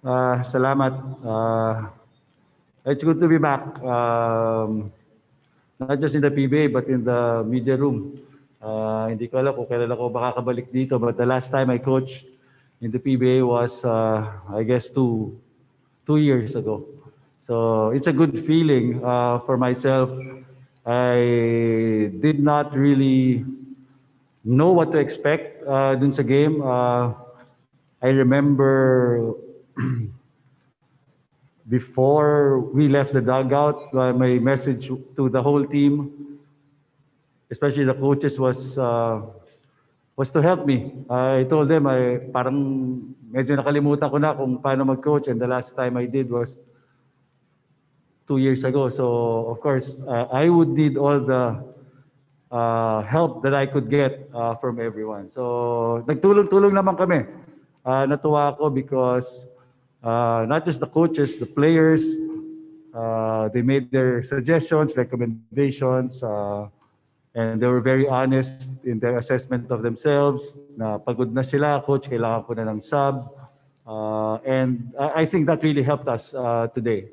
Salamat. It's good to be back. Not just in the PBA but in the media room. Hindi ko alam kung kailan ako makakabalik dito, but the last time I coached in the PBA was, I guess, two years ago. So it's a good feeling for myself. I did not really know what to expect dun sa game. I remember before we left the dugout, my message to the whole team, especially the coaches, was to help me. I told them parang medyo nakalimutan ko na kung paano mag-coach, and the last time I did was 2 years ago. So of course, I would need all the help that I could get from everyone. So nagtulong-tulong naman kami. Natuwa ako because not just the coaches, the players, they made their suggestions, recommendations, and they were very honest in their assessment of themselves. Na pagod na sila, coach, kailangan ko na ng sub. And I think that really helped us today.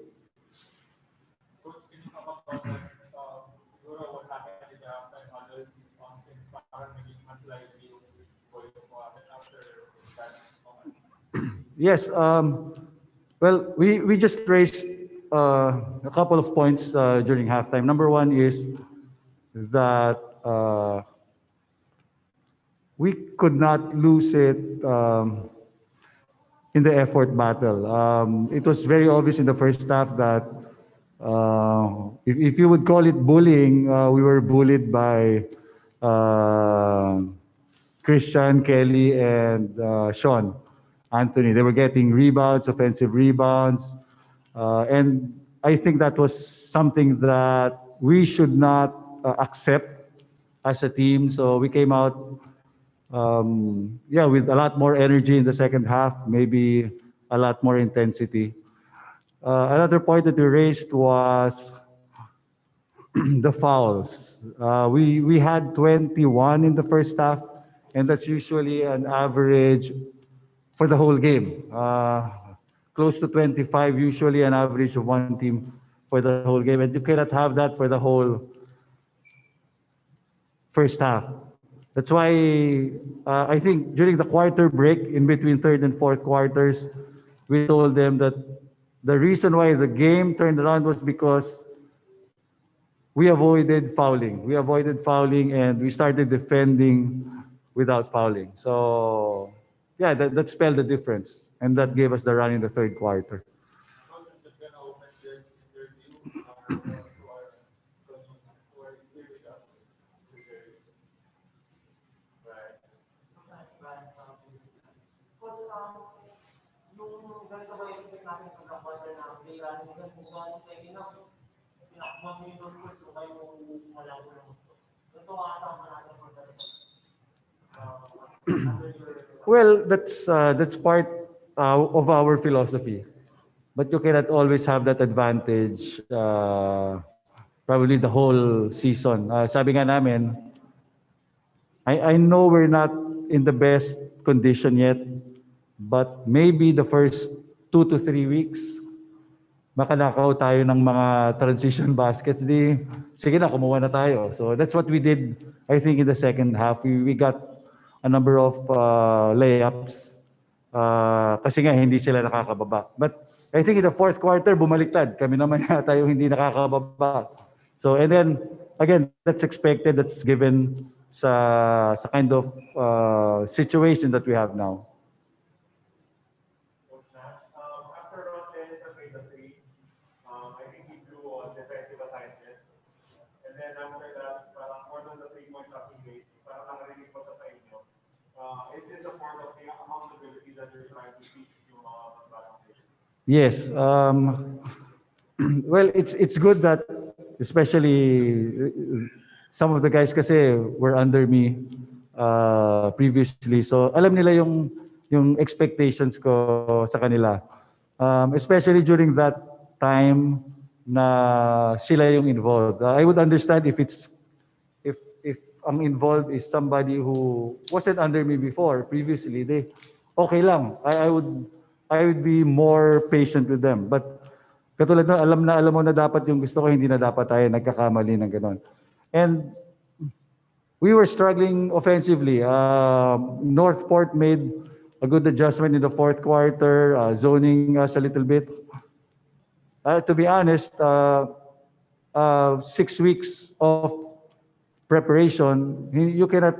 Coach, can you talk about that? Siguro what happened in the halftime huddle since parang naging mas lively yung voice mo after that moment? Yes. Well, we just raised a couple of points during halftime. Number one is that we could not lose it in the effort battle. It was very obvious in the first half that if you would call it bullying, we were bullied by Christian, Kelly, and Sean Anthony. They were getting rebounds, offensive rebounds, and I think that was something that we should not accept as a team. So we came out, with a lot more energy in the second half, maybe a lot more intensity. Another point that we raised was the fouls. We had 21 in the first half, and that's usually an average for the whole game. Close to 25, usually an average of one team for the whole game. And you cannot have that for the whole first half. That's why I think during the quarter break, in between third and fourth quarters, we told them that the reason why the game turned around was because we avoided fouling. We avoided fouling and we started defending without fouling. So, yeah, that spelled the difference. And that gave us the run in the third quarter. Coach, I'm just gonna open this interview to our colleagues who are here with us. Right. Coach, yung ganito ba yung expect natin sa Blackwater na playground mo kung gano'n sa inyo na pinakman mo yung doon kung kayo malabo ng gusto. Ganito makasama natin for the Well, that's part of our philosophy. But you cannot always have that advantage probably the whole season. Sabi nga namin, I know we're not in the best condition yet, but maybe the first 2 to 3 weeks, makanakaw tayo ng mga transition baskets. Sige na, kumuha na tayo. So that's what we did, I think, in the second half. We got a number of layups kasi nga hindi sila nakakababa. But I think in the fourth quarter, bumaliktad. Kami naman yata yung hindi nakakababa. So, and then, again, that's expected, that's given sa kind of situation that we have now. Coach Nash, after round 10 sa grade 3, I think he drew on defensive assignment. And then after that, parang more than the 3-point shooting rate, parang nakarinig po siya sa inyo. Is this a part of the accountability that you're trying to teach yung mga bagong players? Yes. Well, it's good that especially some of the guys kasi were under me previously. So alam nila yung expectations ko sa kanila. Especially during that time na sila yung involved. I would understand if ang involved is somebody who wasn't under me before previously. Okay lang. I would be more patient with them. But katulad na alam mo na dapat yung gusto ko, hindi na dapat tayo nagkakamali ng gano'n. And we were struggling offensively. Northport made a good adjustment in the fourth quarter, zoning us a little bit. To be honest, 6 weeks of preparation, you cannot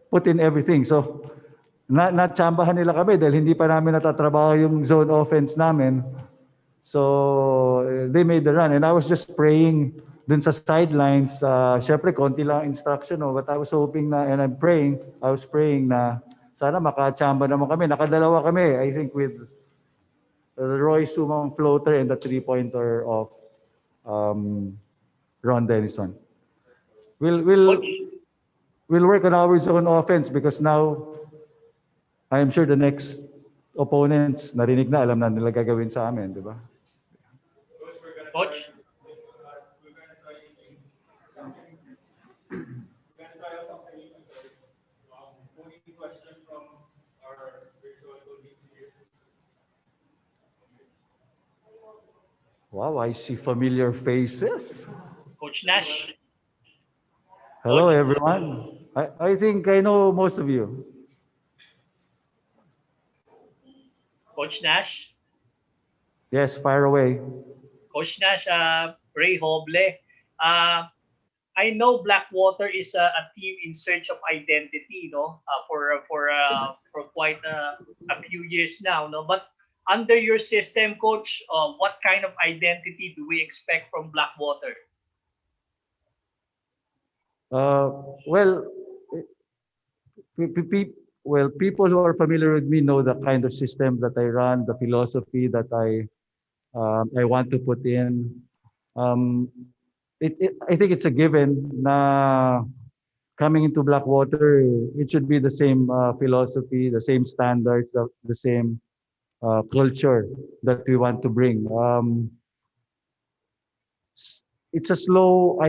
put in everything. So, natsambahan nila kami dahil hindi pa namin natatrabaho yung zone offense namin. So, they made the run. And I was just praying dun sa sidelines. Syempre, konti lang instruction. No? But I was hoping na, and I was praying na sana makachamba naman kami. Nakadalawa kami, I think, with the Roy Sumang floater and the three-pointer of Ron Denison. We'll work on our zone offense because now I'm sure the next opponents narinig na, alam na nila gagawin sa amin, di ba? Coach? Wow, I see familiar faces. Coach Nash? Hello, everyone. I think I know most of you. Coach Nash? Yes, fire away. Coach Nash, Ray Hoble. I know Blackwater is a team in search of identity, no, for quite a few years now, no. But under your system, Coach, what kind of identity do we expect from Blackwater? Well, people who are familiar with me know the kind of system that I run, the philosophy that I want to put in. I think it's a given na coming into Blackwater, it should be the same philosophy, the same standards, the same culture that we want to bring. I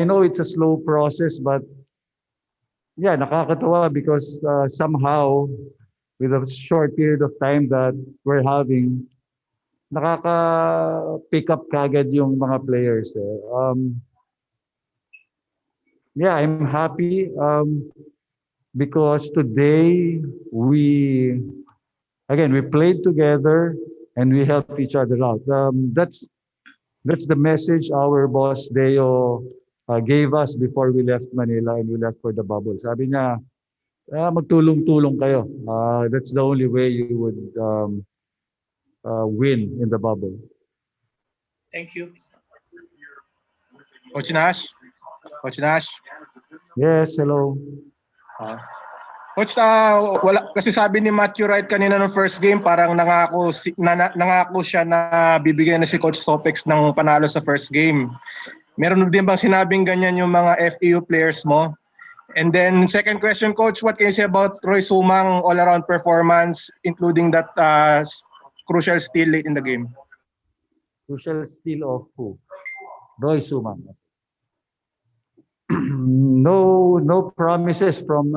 know it's a slow process, but yeah, nakakatawa because somehow, with a short period of time that we're having, nakaka-pick up kagad yung mga players. Yeah, I'm happy because today we played together and we helped each other out. That's the message our boss Deo gave us before we left Manila and we left for the bubble. Sabi niya, magtulong-tulong kayo. That's the only way you would win in the bubble. Thank you. Coach Nash? Coach Nash? Yes, hello. Coach, wala, kasi sabi ni Matthew Wright kanina ng first game, parang nangako siya na bibigyan na si Coach Topex ng panalo sa first game. Meron din bang sinabing ganyan yung mga FEU players mo? And then second question, Coach, what can you say about Roy Sumang all-around performance, including that crucial steal late in the game? Crucial steal of who? Roy Sumang. No promises from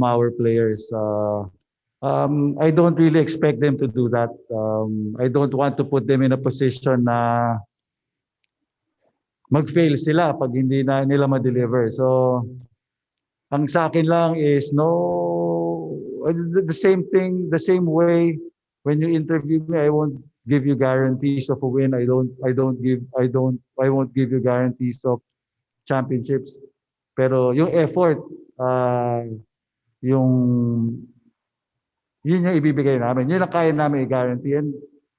our players. I don't really expect them to do that. I don't want to put them in a position na mag-fail sila pag hindi na nila ma-deliver. So, ang sa akin lang is the same thing, the same way when you interview me, I won't give you guarantees of a win. I won't give you guarantees of championships. Pero yung effort, yun yung ibibigay namin. Yun ang kaya namin i-guarantee. And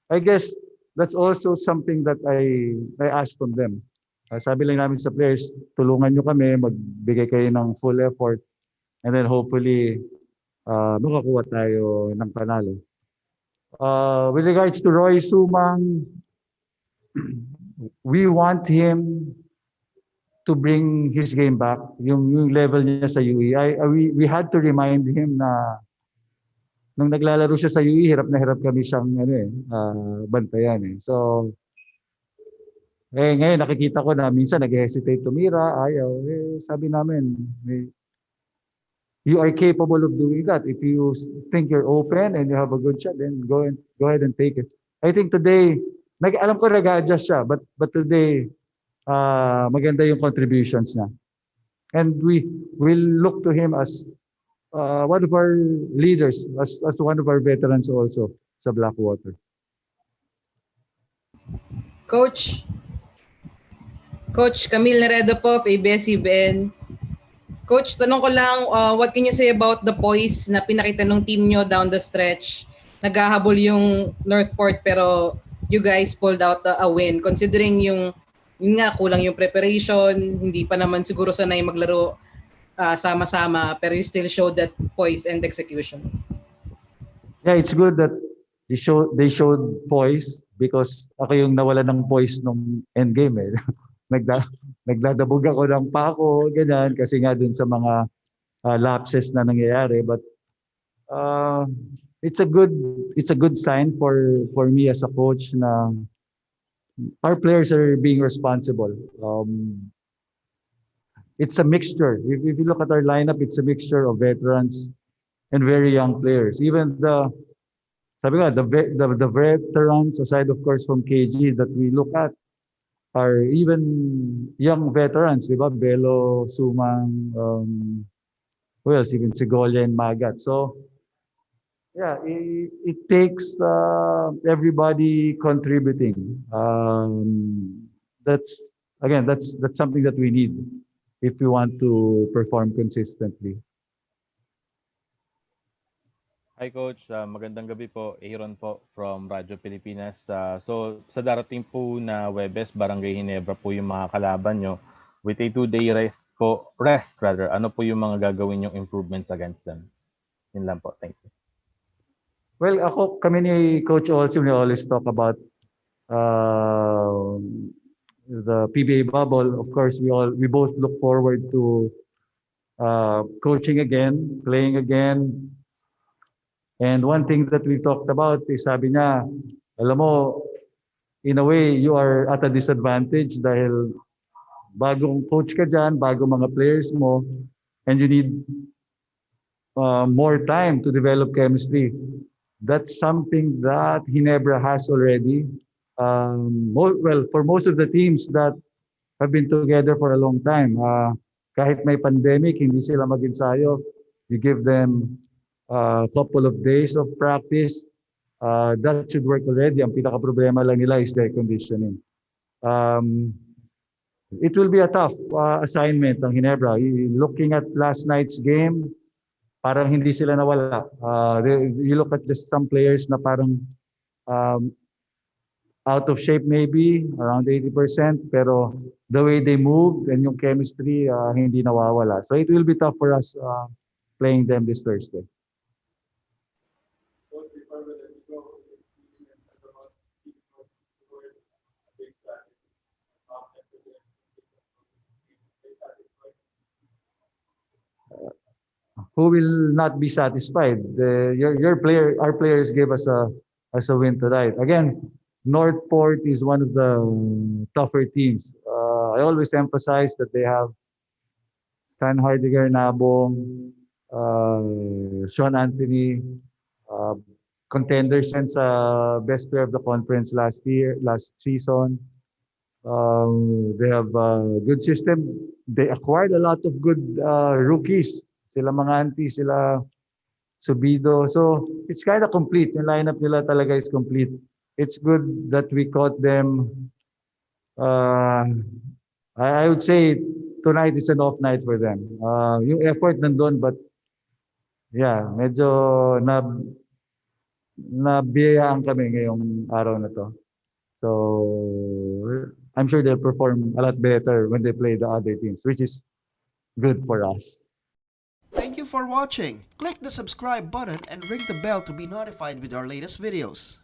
I guess that's also something that I ask from them. Sabi lang namin sa players, tulungan nyo kami, magbigay kayo ng full effort, and then hopefully makakuha tayo ng panalo. With regards to Roy Sumang, we want him to bring his game back, yung level niya sa UE. We had to remind him na nung naglalaro siya sa UE, hirap na hirap kami siyang bantayan. So, ngayon nakikita ko na minsan nag-hesitate tumira, ayaw. Sabi namin, you are capable of doing that. If you think you're open and you have a good shot, then go ahead and take it. I think today, alam ko nag-adjust siya, but today, maganda yung contributions niya. And we will look to him as one of our leaders, as one of our veterans also sa Blackwater. Coach, Coach Camille Naredo po of ABS-CBN. Coach, tanong ko lang, what can you say about the poise na pinakita ng team nyo down the stretch? Naghahabol yung Northport pero you guys pulled out a win. Considering yun nga, kulang yung preparation, hindi pa naman siguro sanay maglaro sama-sama, pero you still showed that poise and execution. Yeah, it's good that they showed poise because ako yung nawala ng poise nung end game eh. Nagdadabog ako ng pako, ganyan, kasi nga dun sa mga lapses na nangyayari. But it's a good sign for me as a coach na our players are being responsible. It's a mixture. If you look at our lineup, it's a mixture of veterans and very young players. Even sabi nga, the veterans, aside of course from KG that we look at, are even young veterans, di ba? Belo, Sumang, who else? Even Sigolya and Magat. So, yeah, it takes everybody contributing. That's something that we need if we want to perform consistently. Hi Coach, magandang gabi po. Aaron po from Radyo Pilipinas. So sa darating po na Webes, Barangay Ginebra po yung mga kalaban nyo. With a 2-day rest, ano po yung mga gagawin yung improvements against them? Yun lang po. Thank you. Well, kami ni Coach Olsim, we always talk about the PBA bubble. Of course, we both look forward to coaching again, playing again. And one thing that we talked about is sabi niya, alam mo, in a way, you are at a disadvantage dahil bagong coach ka dyan, bagong mga players mo, and you need more time to develop chemistry. That's something that Ginebra has already. Well, for most of the teams that have been together for a long time, kahit may pandemic, hindi sila mag-ensayo. You give them a couple of days of practice, that should work already. Ang pinaka-problema lang nila is their conditioning. It will be a tough assignment ng Ginebra. Looking at last night's game, parang hindi sila nawala. You look at just some players na parang out of shape maybe, around 80%, pero the way they move and yung chemistry, hindi nawawala. So it will be tough for us playing them this Thursday. Who will not be satisfied? Our players gave us a win tonight. Again, Northport is one of the tougher teams. I always emphasize that they have Stan Hardiger, Nabong, Sean Anthony, contenders since best player of the conference last season. They have a good system. They acquired a lot of good rookies. Sila Manganti, sila Subido. So it's kind of complete. Yung lineup nila talaga is complete. It's good that we caught them. I would say tonight is an off night for them. Yung effort nandun, but yeah, medyo nabiyayaan kami ngayong araw na to. So I'm sure they'll perform a lot better when they play the other teams, which is good for us. Thank you for watching. Click the subscribe button and ring the bell to be notified with our latest videos.